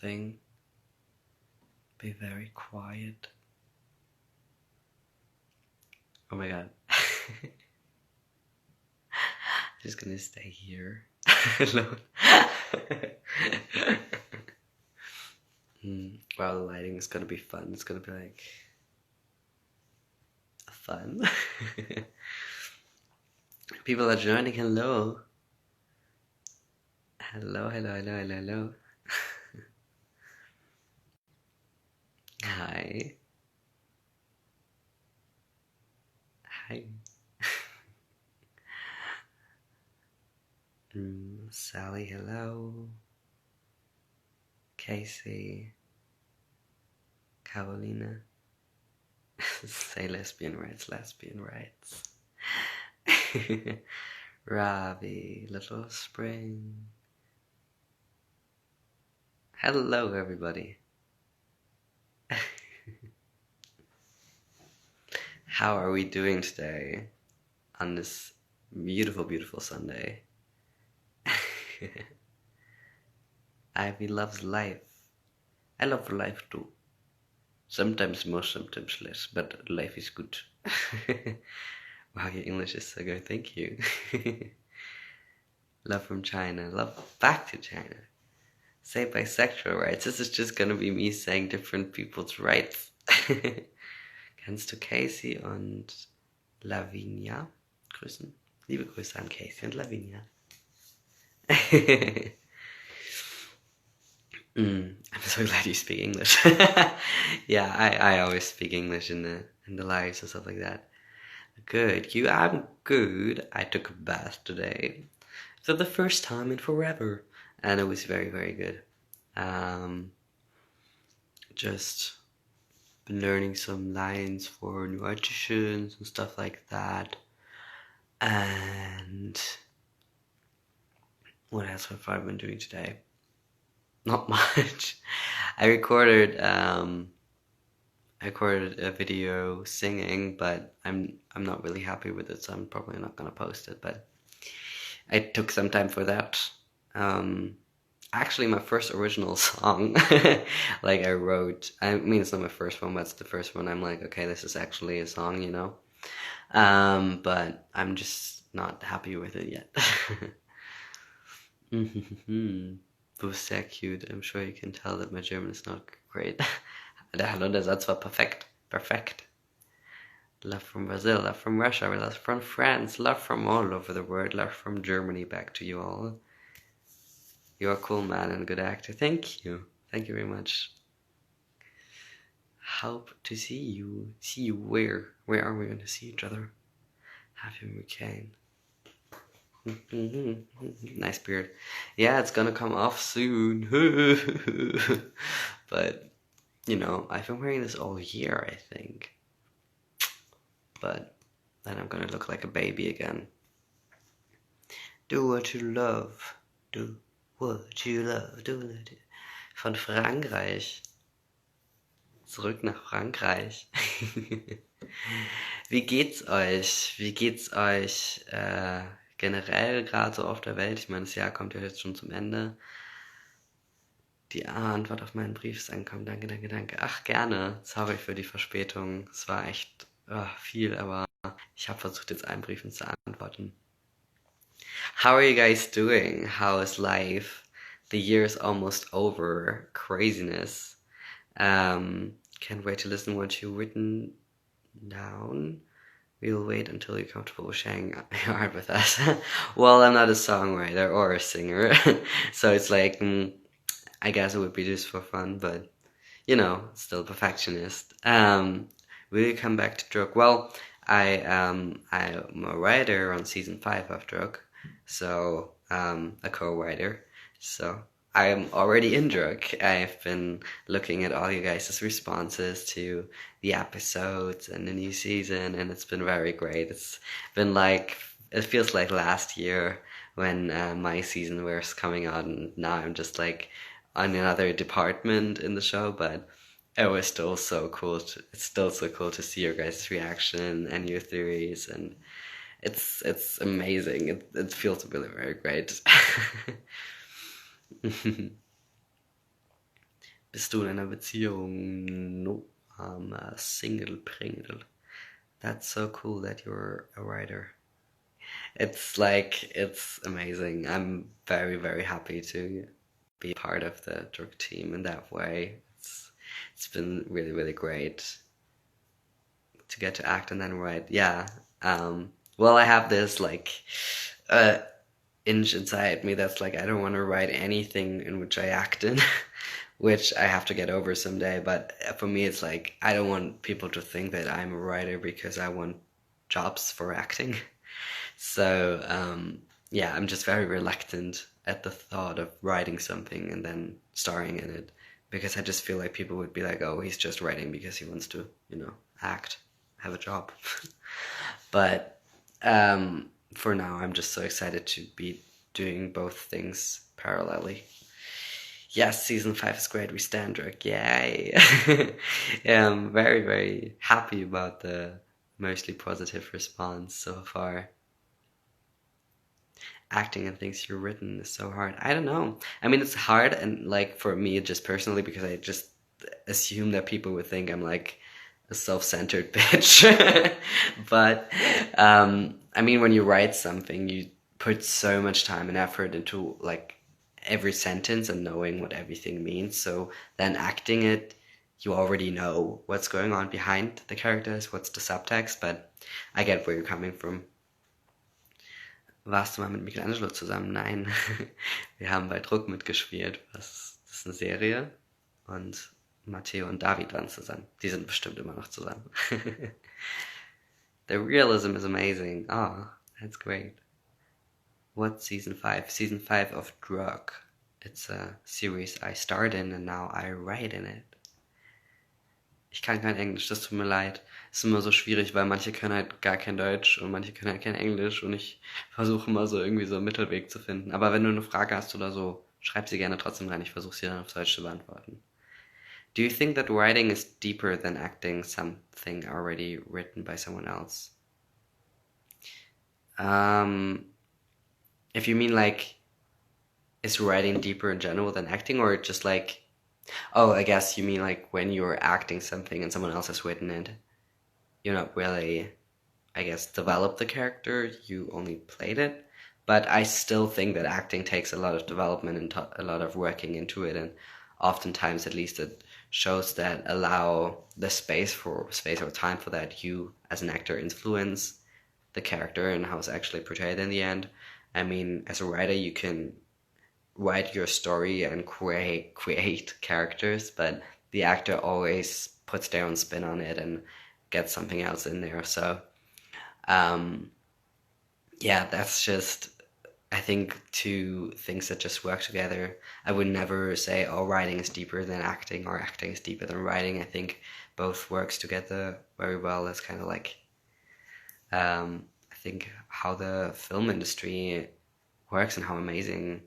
something, be very quiet. Oh my god. Just gonna stay here alone. Well, the lighting is gonna be fun. It's gonna be like fun. People are joining. Hello. Hello, hello, hello, hello, hello. Hi. Hi. Sally, hello. Casey. Carolina. Say lesbian rights, lesbian rights. Ravi, Little Spring. Hello, everybody. How are we doing today on this beautiful, beautiful Sunday? Ivy loves life. I love life too. Sometimes more, sometimes less, but life is good. Wow, your English is so good. Thank you. Love from China. Love back to China. Say bisexual rights. This is just gonna be me saying different people's rights. Kannst du Casey und Lavinia grüßen? Liebe Grüße an Casey und Lavinia. I'm so glad you speak English. Yeah, I always speak English in the lives and stuff like that. Good. I'm good. I took a bath today for the first time in forever, and it was very, very good. Just been learning some lines for new auditions and stuff like that. And what else have I been doing today? Not much. I recorded a video singing, but I'm not really happy with it, so I'm probably not gonna post it. But I took some time for that. Actually, my first original song, like I wrote. I mean, it's not my first one, but it's the first one. I'm like, okay, this is actually a song, you know. But I'm just not happy with it yet. Both sehr cute. I'm sure you can tell that my German is not great. Der Satz war perfekt. Perfect. Love from Brazil, love from Russia, love from France, love from all over the world, love from Germany back to you all. You're a cool man and a good actor. Thank you. Thank you very much. Hope to see you. See you where? Where are we going to see each other? Happy we can. Nice beard. Yeah, it's gonna come off soon. But, you know, I've been wearing this all year, I think. But then I'm gonna look like a baby again. Do what you love. Do what you love. Do it. Von Frankreich. Zurück nach Frankreich. Wie geht's euch? Wie geht's euch generell gerade so auf der Welt? Ich meine, das Jahr kommt ja jetzt schon zum Ende. Die Antwort auf meinen Brief ist angekommen. Danke, danke, danke. Ach, gerne. Sorry für die Verspätung. Es war echt viel, aber ich habe versucht, jetzt einen Brief zu antworten. How are you guys doing? How is life? The year is almost over. Craziness. Can't wait to listen to what you've written down. We'll wait until you're comfortable with sharing your art with us. Well, I'm not a songwriter or a singer, so it's like, I guess it would be just for fun, but, you know, still perfectionist. Will you come back to Druk? Well, I'm a writer on season 5 of Druk, so, a co-writer, so I am already in Druk. I've been looking at all you guys' responses to the episodes and the new season, and it's been very great. It's been like, it feels like last year when my season was coming out, and now I'm just like on another department in the show, but it was still so cool. It's still so cool to see your guys' reaction and your theories, and it's amazing. It feels really very great. Bist du in einer Beziehung? No, I'm a single Pringle. That's so cool that you're a writer. It's amazing. I'm very, very happy to be part of the drug team in that way. It's been really, really great to get to act and then write. Yeah. Well, I have this like uh inch inside me that's like I don't want to write anything in which I act in, which I have to get over someday. But for me, it's like I don't want people to think that I'm a writer because I want jobs for acting. So, yeah, I'm just very reluctant at the thought of writing something and then starring in it because I just feel like people would be like, oh, he's just writing because he wants to, act, have a job. But for now, I'm just so excited to be doing both things parallelly. Yes, season 5 is great. We stand drug. Yay! Yeah, I'm very, very happy about the mostly positive response so far. Acting and things you've written is so hard. I don't know. I mean, it's hard, and like for me, just personally, because I just assume that people would think I'm like a self-centered bitch. But I mean, when you write something, you put so much time and effort into like every sentence and knowing what everything means. So then acting it, you already know what's going on behind the characters, what's the subtext. But I get where you're coming from. Warst du mal mit Michelangelo zusammen? Nein. Wir haben bei Druck mitgespielt. Das ist eine Serie. Und Matteo und David waren zusammen. Die sind bestimmt immer noch zusammen. The realism is amazing. Oh, that's great. What's season 5? Season 5 of Drug. It's a series I starred in and now I write in it. Ich kann kein Englisch, das tut mir leid. Ist immer so schwierig, weil manche können halt gar kein Deutsch und manche können halt kein Englisch und ich versuche immer so irgendwie so einen Mittelweg zu finden. Aber wenn du eine Frage hast oder so, schreib sie gerne trotzdem rein. Ich versuche sie dann auf Deutsch zu beantworten. Do you think that writing is deeper than acting something already written by someone else? If you mean like, is writing deeper in general than acting, or just like, oh, I guess you mean like when you're acting something and someone else has written it, you're not really, I guess, developed the character, you only played it. But I still think that acting takes a lot of development and a lot of working into it, and oftentimes, at least, it shows that allow the space or time for that you as an actor influence the character and how it's actually portrayed in the end. I mean, as a writer, you can write your story and create characters, but the actor always puts their own spin on it and gets something else in there. So, yeah, that's just, I think, two things that just work together. I would never say, oh, writing is deeper than acting or acting is deeper than writing. I think both works together very well. That's kind of like, I think, how the film industry works and how amazing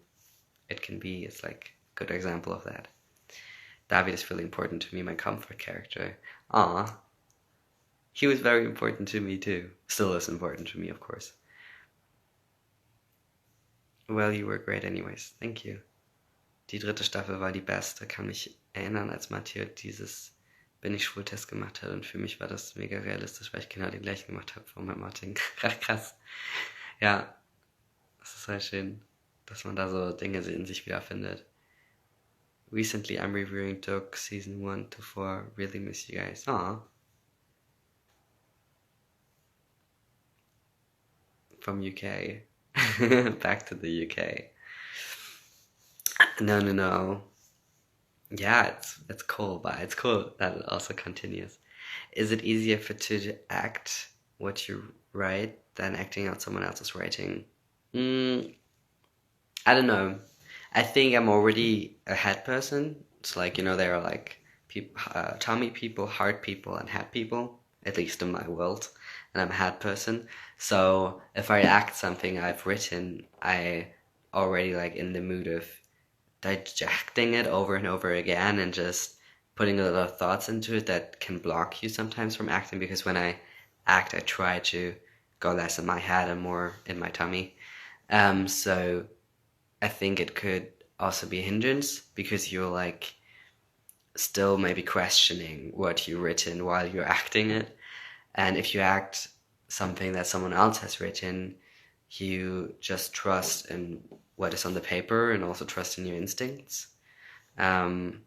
it can be. It's like a good example of that. David is really important to me, my comfort character. Ah, he was very important to me too. Still is important to me, of course. Well, you were great anyways. Thank you. Die dritte Staffel war die beste. Kann mich erinnern, als Matteo dieses Bin ich schwul-Test gemacht hat und für mich war das mega realistisch, weil ich genau den gleichen gemacht habe von meinem Martin. Krass. Ja, das ist sehr schön, dass man da so Dinge in sich wiederfindet. Recently I'm reviewing Doug Season 1 to 4. Really miss you guys. Aw. From UK. Back to the UK. No. Yeah, it's cool, but it's cool that it also continues. Is it easier to act what you write than acting out someone else's writing? I don't know. I think I'm already a head person. It's like, there are like tummy people, heart people, and head people, at least in my world. And I'm a head person. So if I act something I've written, I already like in the mood of digesting it over and over again and just putting a lot of thoughts into it that can block you sometimes from acting, because when I act, I try to go less in my head and more in my tummy. So I think it could also be a hindrance because you're like still maybe questioning what you've written while you're acting it. And if you act something that someone else has written, you just trust in what is on the paper and also trust in your instincts um,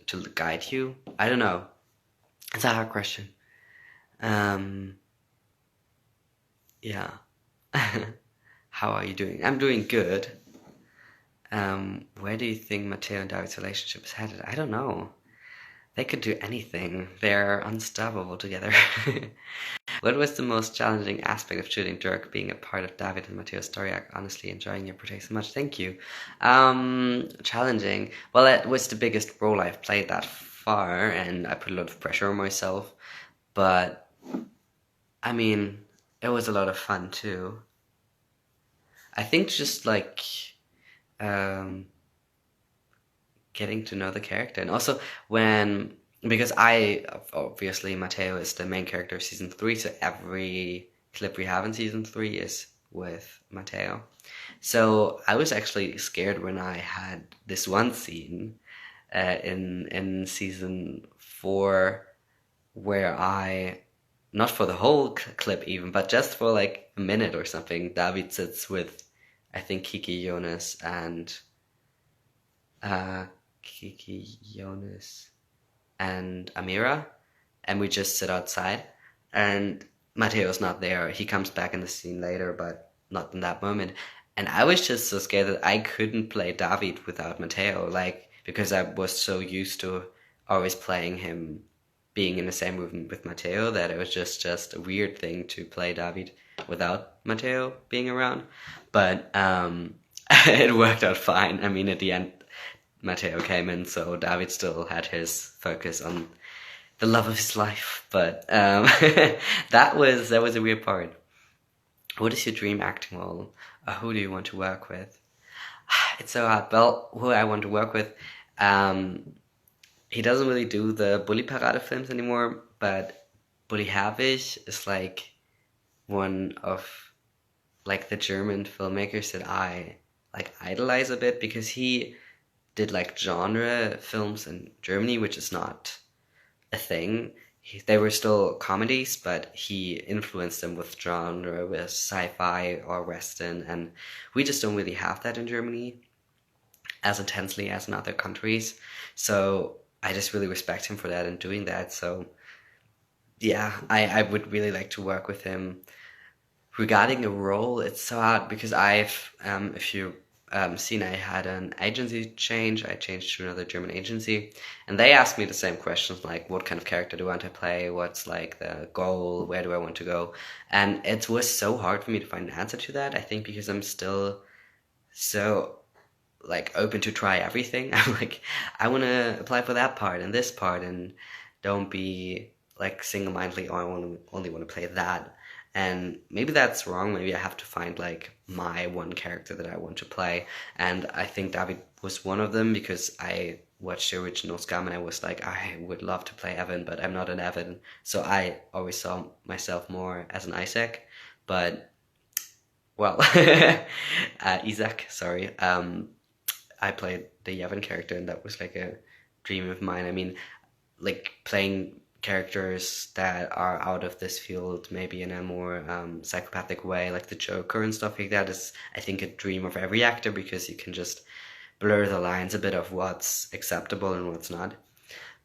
to guide you. I don't know. It's a hard question. Um, yeah. How are you doing? I'm doing good. Where do you think Matteo and David's relationship is headed? I don't know. They could do anything. They're unstoppable together. What was the most challenging aspect of shooting Dirk being a part of David and Matteo's story arc? Honestly, enjoying your portrayal so much. Thank you. Challenging. Well, it was the biggest role I've played that far, and I put a lot of pressure on myself. But, I mean, it was a lot of fun too. I think just like um, getting to know the character, and also when because I obviously Matteo is the main character of season 3, so every clip we have in season 3 is with Matteo. So I was actually scared when I had this one scene in season 4 where I, not for the whole clip even, but just for like a minute or something, David sits with, I think, Kiki, Jonas, and uh, Kiki, Jonas, and Amira, and we just sit outside. And Matteo's not there. He comes back in the scene later, but not in that moment. And I was just so scared that I couldn't play David without Matteo, like because I was so used to always playing him being in the same room with Matteo that it was just a weird thing to play David without Matteo being around. But it worked out fine. I mean, at the end, Matteo came in, so David still had his focus on the love of his life. But that was a weird part. What is your dream acting role? Who do you want to work with? It's so hard. Well, who I want to work with, um, he doesn't really do the Bully Parade films anymore, but Bully Herbig is like one of like the German filmmakers that I like idolize a bit because he did like genre films in Germany, which is not a thing. They were still comedies, but he influenced them with genre, with sci-fi or western, and we just don't really have that in Germany as intensely as in other countries. So I just really respect him for that and doing that. So yeah, I would really like to work with him. Regarding a role, it's so hard because if you seen, I had an agency change. I changed to another German agency, and they asked me the same questions like, what kind of character do I want to play? What's like the goal? Where do I want to go? And it was so hard for me to find an answer to that. I think because I'm still so like open to try everything. I'm like, I want to apply for that part and this part, and don't be like single-mindedly, oh, I only want to play that. And maybe that's wrong. Maybe I have to find like my one character that I want to play. And I think David was one of them because I watched the original Scum and I was like, I would love to play Evan, but I'm not an Evan. So I always saw myself more as an Isaac. But well, Isaac, sorry. I played the Yevon character, and that was like a dream of mine. I mean, like playing characters that are out of this field, maybe in a more psychopathic way, like the Joker and stuff like that, is I think a dream of every actor because you can just blur the lines a bit of what's acceptable and what's not.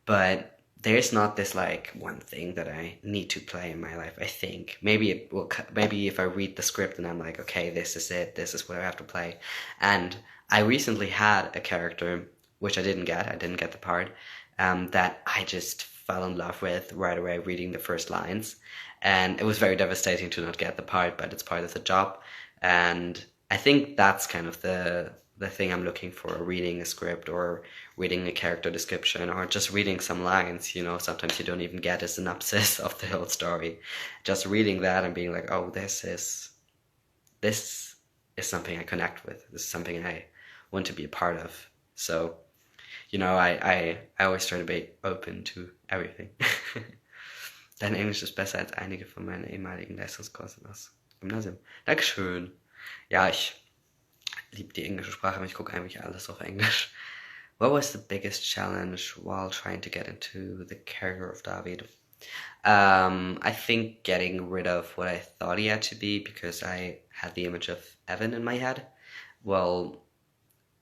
But there's not this like one thing that I need to play in my life. I think maybe it will. Maybe if I read the script and I'm like, okay, this is it. This is what I have to play. And I recently had a character which I didn't get. I didn't get the part that I just fell in love with right away reading the first lines, and it was very devastating to not get the part. But it's part of the job, and I think that's kind of the thing I'm looking for, reading a script or reading a character description or just reading some lines. Sometimes you don't even get a synopsis of the whole story. Just reading that and being like, oh, this is something I connect with. This is something I want to be a part of. So, I always try to be open to everything. Dein Englisch ist besser als einige von meinen ehemaligen Leistungskursen aus Gymnasium. Dankeschön. Ja, ich liebe die englische Sprache, aber ich gucke eigentlich alles auf Englisch. What was the biggest challenge while trying to get into the character of David? I think getting rid of what I thought he had to be because I had the image of Evan in my head. Well,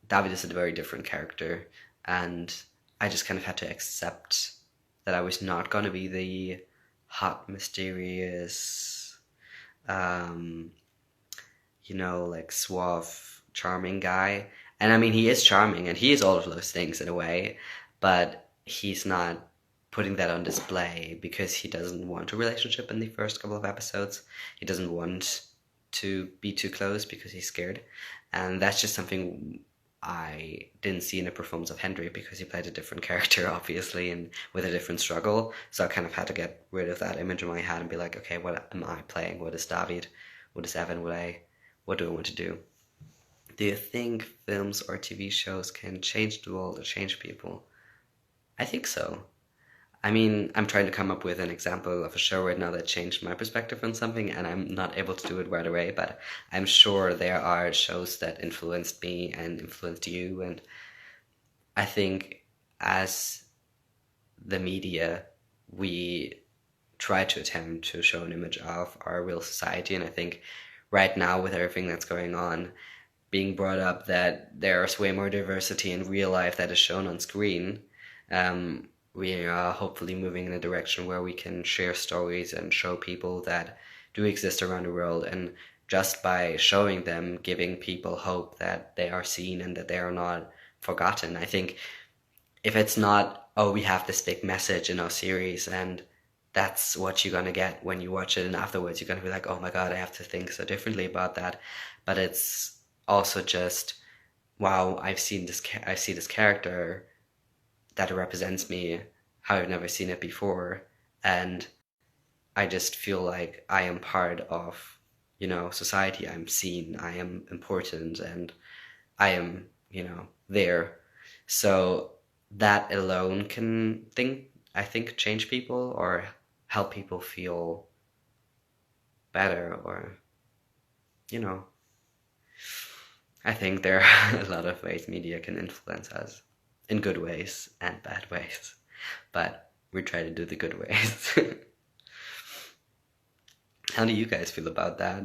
David is a very different character, and I just kind of had to accept that I was not going to be the hot, mysterious, um, like suave, charming guy. And I mean, he is charming and he is all of those things in a way, but he's not putting that on display because he doesn't want a relationship in the first couple of episodes. He doesn't want to be too close because he's scared. And that's just something I didn't see in the performance of Henry because he played a different character, obviously, and with a different struggle. So I kind of had to get rid of that image in my head and be like, okay, what am I playing? What is David? What is Evan? What do I want to do? Do you think films or TV shows can change the world or change people? I think so. I mean, I'm trying to come up with an example of a show right now that changed my perspective on something, and I'm not able to do it right away, but I'm sure there are shows that influenced me and influenced you, and I think as the media, we try to attempt to show an image of our real society, and I think right now with everything that's going on, being brought up that there's way more diversity in real life that is shown on screen, we are hopefully moving in a direction where we can share stories and show people that do exist around the world. And just by showing them, giving people hope that they are seen and that they are not forgotten. I think if it's not, oh, we have this big message in our series and that's what you're going to get when you watch it, and afterwards you're going to be like, oh my God, I have to think so differently about that. But it's also just, wow, I see this character that represents me how I've never seen it before, and I just feel like I am part of, society. I'm seen, I am important, and I am, there. So that alone can I think change people or help people feel better, or you know I think there are a lot of ways media can influence us in good ways and bad ways, but we try to do the good ways. How do you guys feel about that?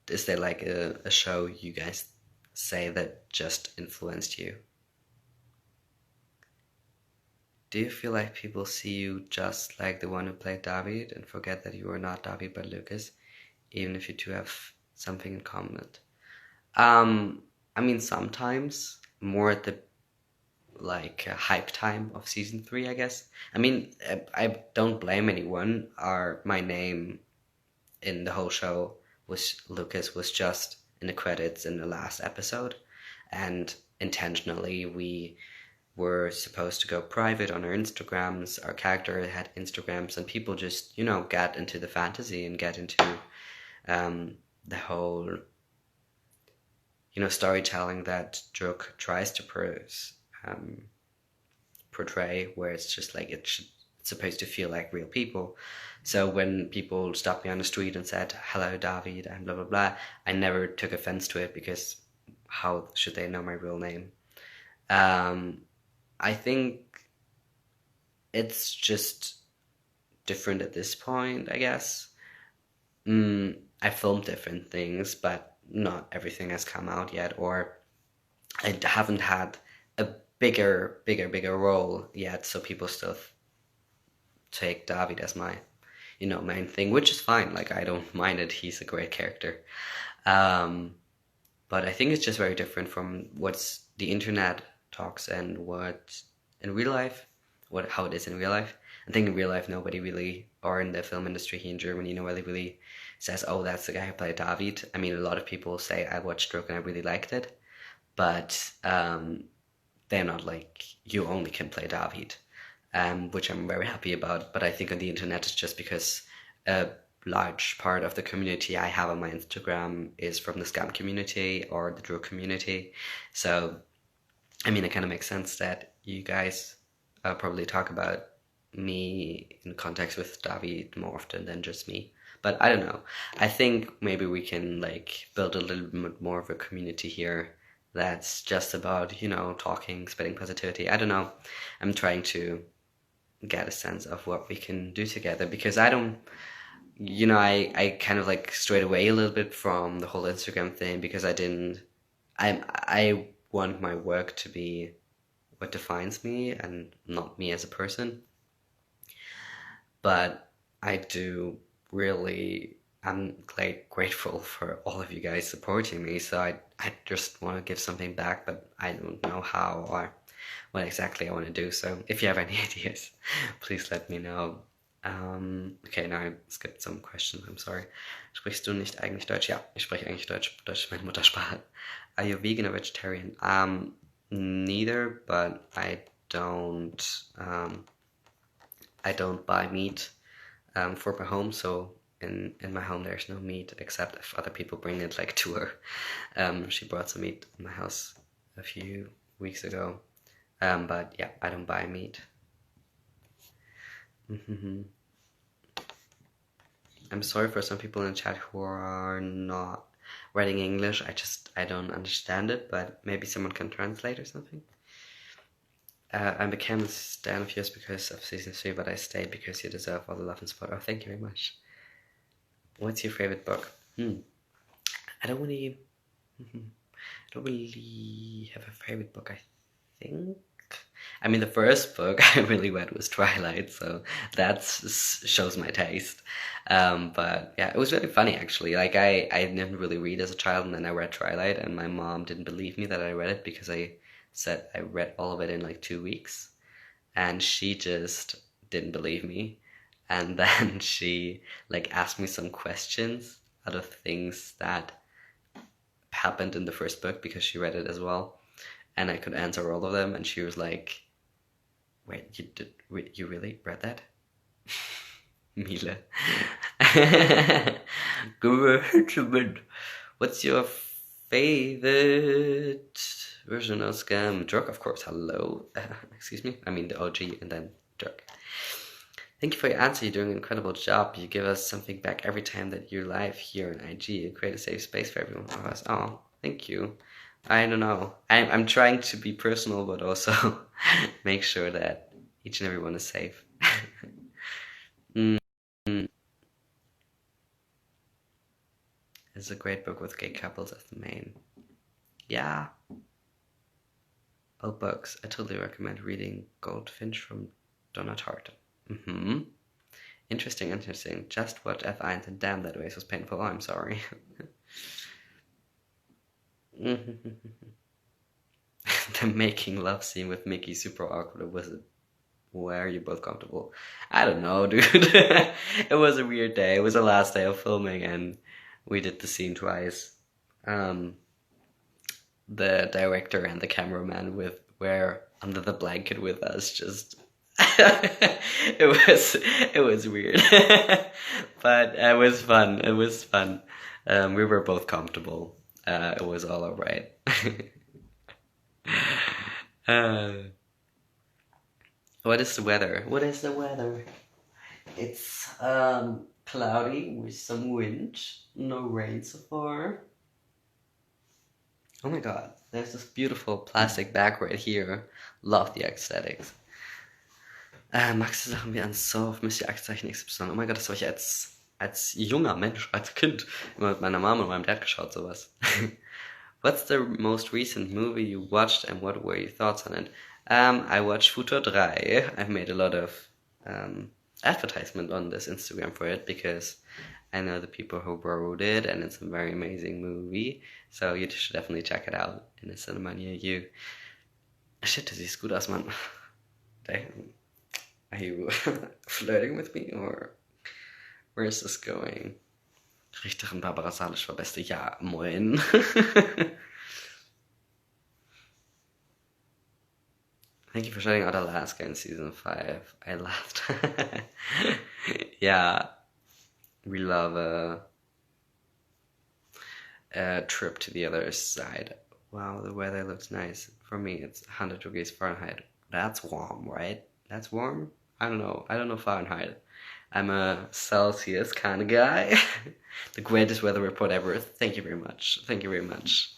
Is there like a show you guys say that just influenced you? Do you feel like people see you just like the one who played David and forget that you are not David but Lucas, even if you two have something in common? I mean, sometimes more at the hype time of season 3, I guess. I mean, I don't blame anyone. My name in the whole show was Lucas, was just in the credits in the last episode, and intentionally we were supposed to go private on our Instagrams. Our character had Instagrams, and people just get into the fantasy and get into the whole storytelling that Druk tries to portray, where it's just like it's supposed to feel like real people. So when people stopped me on the street and said, hello, David, and blah, blah, blah, I never took offense to it because how should they know my real name? I think it's just different at this point, I guess. I filmed different things, but not everything has come out yet, or I haven't had a bigger role yet, so people still take David as my, main thing, which is fine. Like, I don't mind it. He's a great character. But I think it's just very different from what's the internet talks and what in real life, how it is in real life. I think in real life, nobody really, or in the film industry here in Germany, nobody really says, oh, that's the guy who played David. I mean, a lot of people say, I watched Stroke and I really liked it, but they're not like, you only can play David, which I'm very happy about. But I think on the internet, it's just because a large part of the community I have on my Instagram is from the Scam community or the Drew community. So, I mean, it kind of makes sense that you guys probably talk about me in context with David more often than just me. But I don't know. I think maybe we can build a little bit more of a community here that's just about, talking, spreading positivity. I don't know. I'm trying to get a sense of what we can do together because I don't, I kind of like strayed away a little bit from the whole Instagram thing because I want my work to be what defines me and not me as a person. But I do really, I'm like grateful for all of you guys supporting me. So I just want to give something back, but I don't know how or what exactly I want to do. So if you have any ideas, please let me know. Okay, now I skipped some questions. I'm sorry. Sprichst du nicht eigentlich Deutsch? Ja, ich spreche eigentlich Deutsch. Deutsch ist meine Muttersprache. Are you vegan or vegetarian? Neither, but I don't buy meat for my home, so in my home there's no meat except if other people bring it like to her. She brought some meat in my house a few weeks ago. But yeah, I don't buy meat. I'm sorry for some people in chat who are not writing English. I don't understand it, but maybe someone can translate or something. I became a stan of yours because of season 3, but I stayed because you deserve all the love and support. Oh, thank you very much. What's your favorite book? I don't really have a favorite book, I think. I mean, the first book I really read was Twilight, so that shows my taste. But yeah, it was really funny actually. Like I didn't really read as a child, and then I read Twilight, and my mom didn't believe me that I read it because I said I read all of it in like 2 weeks, and she just didn't believe me. And then she like asked me some questions out of things that happened in the first book because she read it as well, and I could answer all of them, and she was like, "Wait, you really read that?" Mila. Good. What's your favorite version of Scam? Jerk, of course. Hello. Excuse me. I mean the OG and then Jerk. Thank you for your answer. You're doing an incredible job. You give us something back every time that you're live here on IG. You create a safe space for everyone of us. Oh, thank you. I don't know. I'm trying to be personal, but also make sure that each and every one is safe. It's a great book with gay couples as the main. Yeah. Old books. I totally recommend reading Goldfinch from Donna Tartt. Interesting. Just watch F1 and damn, that race was painful. Oh, I'm sorry. The making love scene with Mickey, super awkward. Was it? Where are you both comfortable? I don't know, dude. It was a weird day. It was the last day of filming, and we did the scene twice. The director and the cameraman were under the blanket with us. Just it was weird, but it was fun. It was fun. We were both comfortable. It was all alright. What is the weather? What is the weather? It's cloudy with some wind. No rain so far. Oh my god, there's this beautiful plastic bag right here. Love the aesthetics. Magst du Sachen wie ein Surf, misst ihr Aktenzeichen XY? Oh mein Gott, das habe ich als junger Mensch, als Kind immer mit meiner Mom und meinem Dad geschaut, sowas. What's the most recent movie you watched and what were your thoughts on it? I watched Futur 3. I've made a lot of advertisement on this Instagram for it because I know the people who wrote it and it's a very amazing movie. So you should definitely check it out in a cinema near you. Shit, du siehst gut aus, Mann. Damn. Are you flirting with me or where is this going? Richterin Barbara Salisch war beste. Ja, moin. Thank you for shouting out Alaska in season 5. I laughed. Yeah, we love a trip to the other side. Wow, the weather looks nice. For me, it's 100 degrees Fahrenheit. That's warm, right? That's warm? I don't know. I don't know Fahrenheit. I'm a Celsius kind of guy. The greatest weather report ever. Thank you very much. Thank you very much.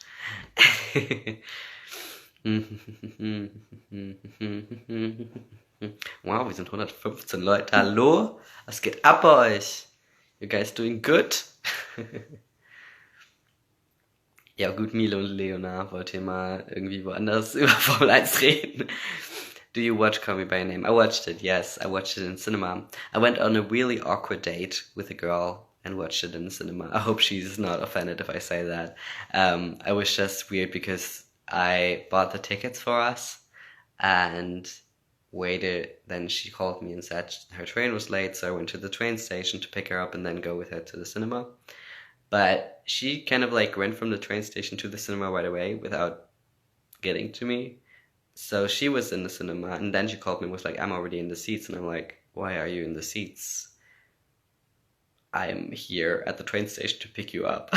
Wow, wir sind 115 Leute. Hallo? Was geht ab bei euch? You guys doing good? Ja gut, Milo und Leona, wollt ihr mal irgendwie woanders über Formel 1 reden? Do you watch Call Me By Your Name? I watched it, yes. I watched it in cinema. I went on a really awkward date with a girl and watched it in the cinema. I hope she's not offended if I say that. I was just weird because I bought the tickets for us and waited. Then she called me and said her train was late, so I went to the train station to pick her up and then go with her to the cinema. But she kind of like went from the train station to the cinema right away without getting to me. So she was in the cinema, and then she called me and was like, I'm already in the seats. And I'm like, why are you in the seats? I'm here at the train station to pick you up.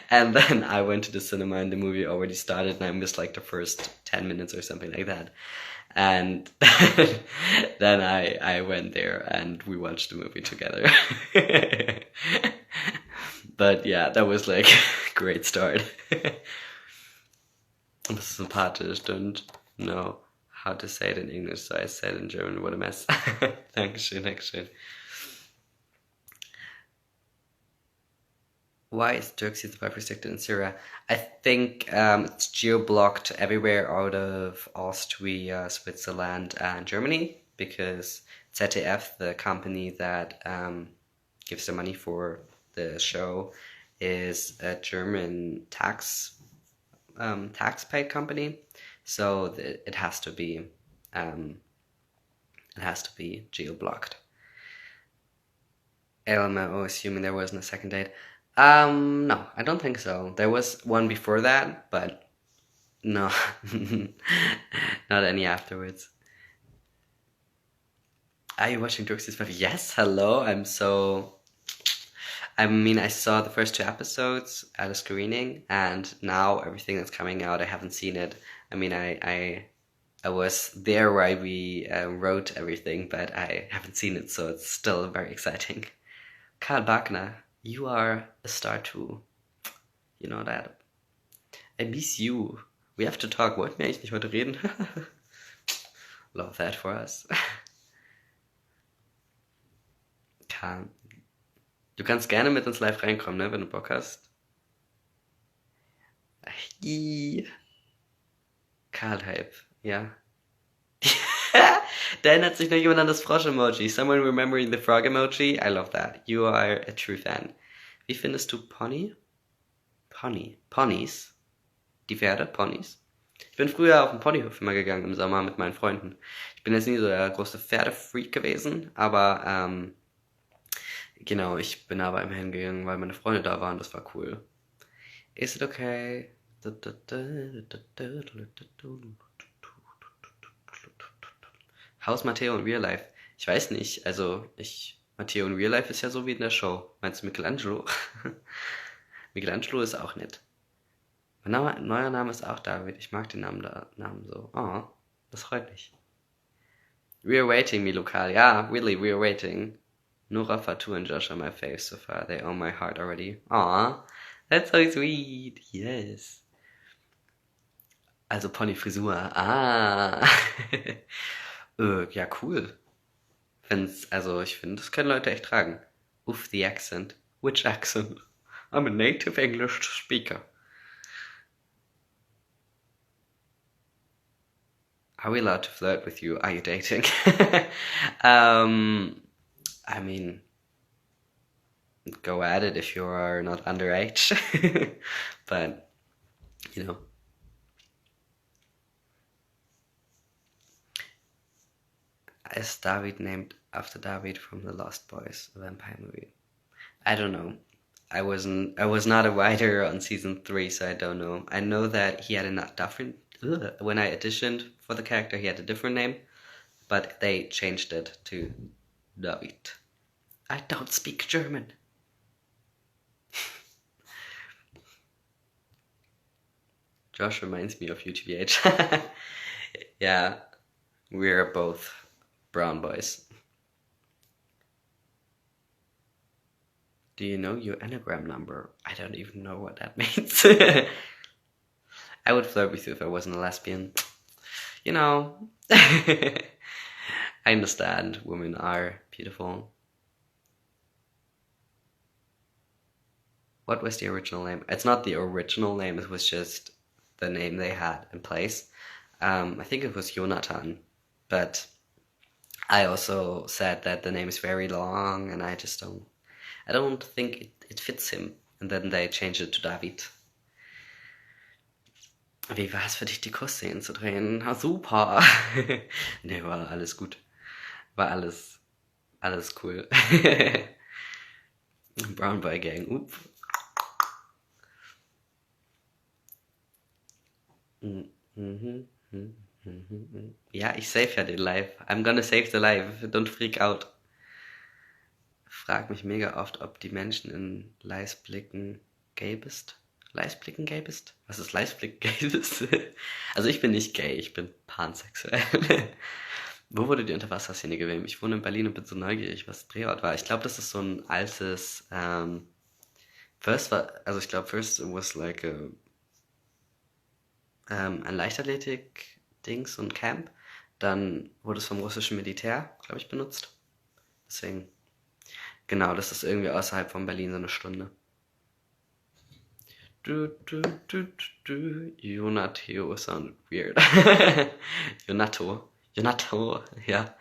And then I went to the cinema and the movie already started and I missed like the first 10 minutes or something like that. And then I went there and we watched the movie together. But yeah, that was like a great start. Das ist sympathisch, don't know how to say it in English, so I said it in German. What a mess. Dankeschön, Dankeschön. Why is Turkey survive restricted in Syria? I think it's geo-blocked everywhere out of Austria, Switzerland, and Germany because ZDF, the company that gives the money for the show, is a German tax-paid company, so it has to be geo-blocked. LMAO, assuming there wasn't a second date. No, I don't think so. There was one before that, but no, not any afterwards. Are you watching Turkey's Five? Yes, hello. I mean, I saw the first 2 episodes at a screening, and now everything that's coming out, I haven't seen it. I mean, I was there while we wrote everything, but I haven't seen it, so it's still very exciting. Karl Wagner, you are a star too. You know that. I miss you. We have to talk. Wollten wir eigentlich nicht heute reden? Love that for us. Karl. Du kannst gerne mit uns live reinkommen, ne, wenn du Bock hast. Karl-Hype, ja. Da erinnert sich noch jemand an das Frosch-Emoji. Someone remembering the frog-Emoji? I love that. You are a true fan. Wie findest du Pony? Ponys? Die Pferde? Ponys? Ich bin früher auf den Ponyhof immer gegangen im Sommer mit meinen Freunden. Ich bin jetzt nie so der große Pferdefreak gewesen, aber genau, ich bin aber immerhin gegangen, weil meine Freunde da waren. Das war cool. Is it okay? How's Matteo in real life? Ich weiß nicht, also Matteo in real life ist ja so wie in der Show. Meinst du Michelangelo? Michelangelo ist auch nett. Mein neuer Name ist auch David. Ich mag den Namen so. Oh, das freut mich. We're waiting, me lokal. Yeah, really, we're waiting. Nora, Fatou, and Josh are my faves so far. They own my heart already. Aw, that's so sweet. Yes. Also Ponyfrisur. Ah. Ja, cool. Ich finde, das können Leute echt tragen. Uff, the accent. Which accent? I'm a native English speaker. Are we allowed to flirt with you? Are you dating? I mean, go at it if you are not underage. But, you know. Is David named after David from The Lost Boys, a vampire movie? I don't know. I was not a writer on season 3, so I don't know. I know that he had a different. When I auditioned for the character, he had a different name, but they changed it to David. I don't speak German. Josh reminds me of you, TBH. Yeah, we're both brown boys. Do you know your Enneagram number? I don't even know what that means. I would flirt with you if I wasn't a lesbian. You know, I understand women are beautiful. What was the original name? It's not the original name, it was just the name they had in place. I think it was Jonathan, but I also said that the name is very long and I don't think it fits him. And then they changed it to David. Wie war es für dich, die Kussszenen zu drehen? Ah, super! Nee, war alles gut. War alles cool. Brown Boy Gang, oop. Ja, ich save ja den Live. I'm gonna save the live. Don't freak out. Frag mich mega oft, ob die Menschen in Lives blicken gay bist. Lives blicken gay bist? Was ist Lives blicken gay bist? Also ich bin nicht gay, ich bin pansexuell. Wo wurde die Unterwasserszene gefilmt? Ich wohne in Berlin und bin so neugierig, was Drehort war. Ich glaube, das ist so ein altes. First it was like ein Leichtathletik-Dings, so ein Camp. Dann wurde es vom russischen Militär, glaube ich, benutzt. Deswegen, genau, das ist irgendwie außerhalb von Berlin so eine Stunde. Jonateo sounded weird. Jonato, yeah.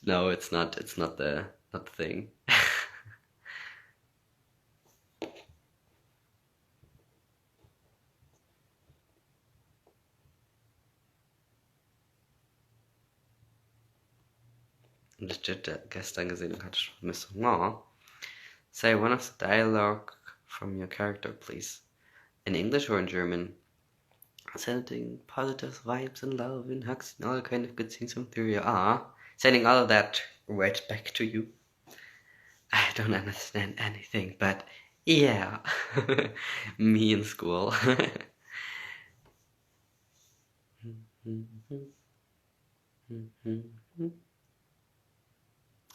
No, it's not the thing. Legit gestern gesehen und hatte schon vermisst. Oh. Say one of the dialogue from your character, please. In English or in German? Sending positive vibes and love and hugs and all kind of good things from through your sending all of that right back to you. I don't understand anything, but yeah. Me in school.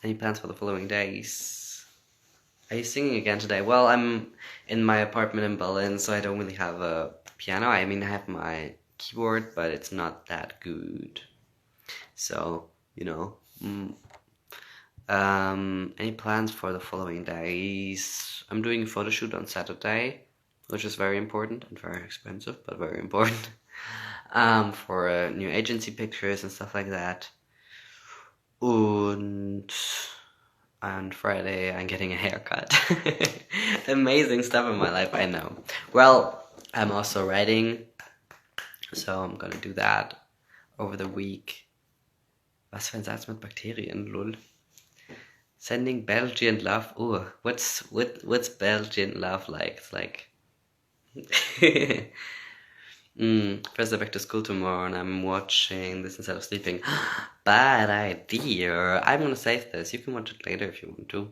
Any plans for the following days? Are you singing again today? Well, I'm in my apartment in Berlin, so I don't really have a piano. I mean, I have my keyboard, but it's not that good. So, you know. Any plans for the following days? I'm doing a photo shoot on Saturday, which is very important and very expensive, but very important. For new agency pictures and stuff like that. And on Friday, I'm getting a haircut. Amazing stuff in my life, I know. Well, I'm also writing, so I'm gonna do that over the week. Was für ein Satz mit Bakterien, lol. Sending Belgian love. Ooh, what's Belgian love like? It's like first back to school tomorrow and I'm watching this instead of sleeping. Bad idea. I'm gonna save this. You can watch it later if you want to.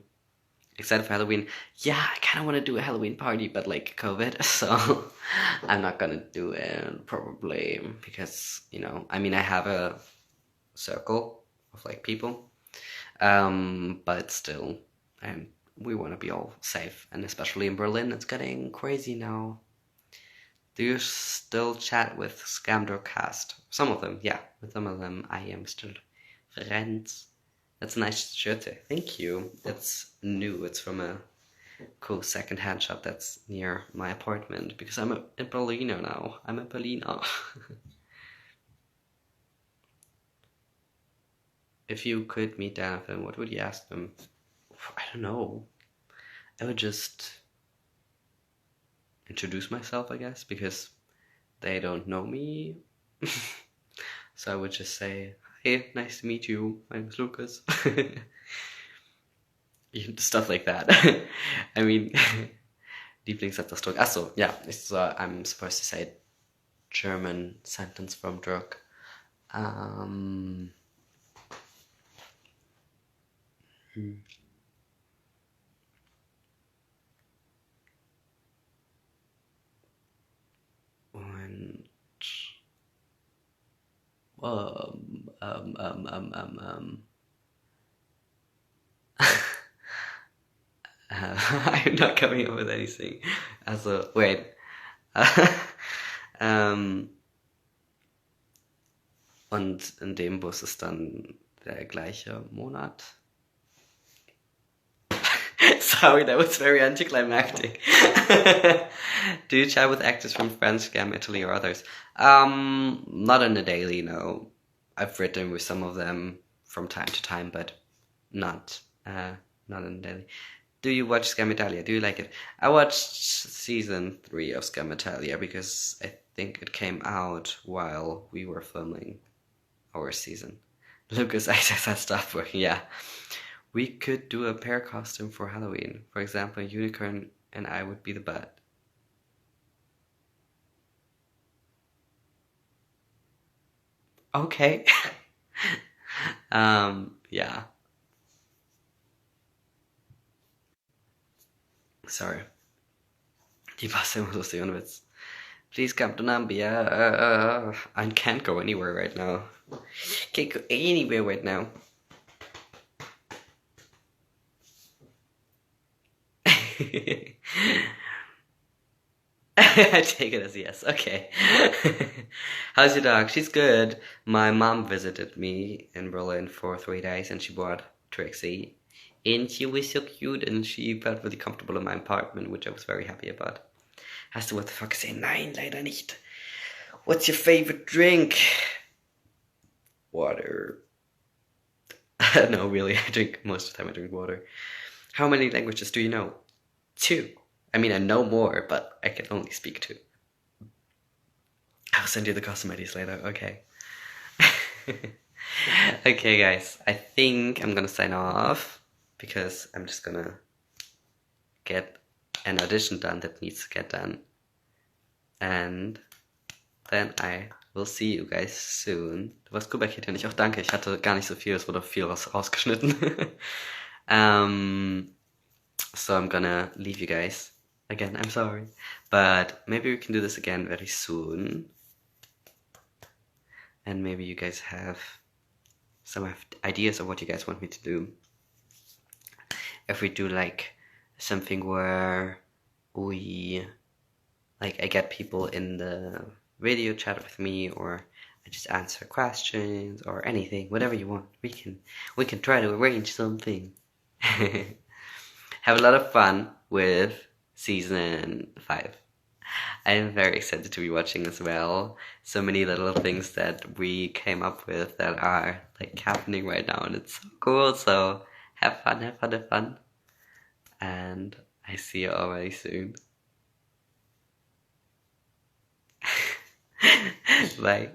Excited for Halloween. Yeah, I kind of want to do a Halloween party, but like COVID, so I'm not gonna do it probably because, you know, I mean, I have a circle of like people, but still, we want to be all safe, and especially in Berlin, it's getting crazy now. Do you still chat with Scamdor Cast? Some of them, yeah. With some of them, I am still friends. That's a nice shirt. Thank you. It's new. It's from a cool second-hand shop that's near my apartment because I'm a Berliner now. I'm a Berliner. If you could meet Dan of them, what would you ask them? I don't know. I would just introduce myself, I guess, because they don't know me. So I would just say, hey, nice to meet you. My name is Lukas. Stuff like that. I mean, Lieblingssatzausdruck. Achso, yeah. I'm supposed to say German sentence from Dirk. Und I'm not coming up with anything. Also, wait. Ähm, und in dem Bus ist dann der gleiche Monat. Sorry, that was very anticlimactic. Do you chat with actors from France, Scam, Italy, or others? Not on a daily, no. I've written with some of them from time to time, but not not on a daily. Do you watch Scam Italia? Do you like it? I watched season 3 of Scam Italia because I think it came out while we were filming our season. Lukas, I said stop working, yeah. We could do a pair costume for Halloween. For example, a unicorn and I would be the butt. Okay. Yeah. Sorry. Die Passe muss lustig ohne Witz. Please come to Nambia. I can't go anywhere right now. Can't go anywhere right now. I take it as a yes. Okay. How's your dog? She's good. My mom visited me in Berlin for 3 days and she brought Trixie. And she was so cute and she felt really comfortable in my apartment, which I was very happy about. Hast du what the fuck gesehen? Nein, leider nicht. What's your favorite drink? Water. No, really, I drink most of the time I drink water. How many languages do you know? 2. I mean, I know more, but I can only speak 2. I'll send you the custom IDs later, okay. Okay, guys, I think I'm gonna sign off because I'm just gonna get an audition done that needs to get done. And then I will see you guys soon. Du warst gut bei Kitty und ich auch danke. Ich hatte gar nicht so viel, es wurde viel rausgeschnitten. So I'm gonna leave you guys. Again, I'm sorry. But maybe we can do this again very soon. And maybe you guys have some ideas of what you guys want me to do. If we do like something where we like I get people in the video chat with me, or I just answer questions or anything, whatever you want. We can try to arrange something. Have a lot of fun with season 5. I'm very excited to be watching as well. So many little things that we came up with that are like happening right now, and it's so cool. So have fun, have fun, have fun. And I see you all very soon. Bye.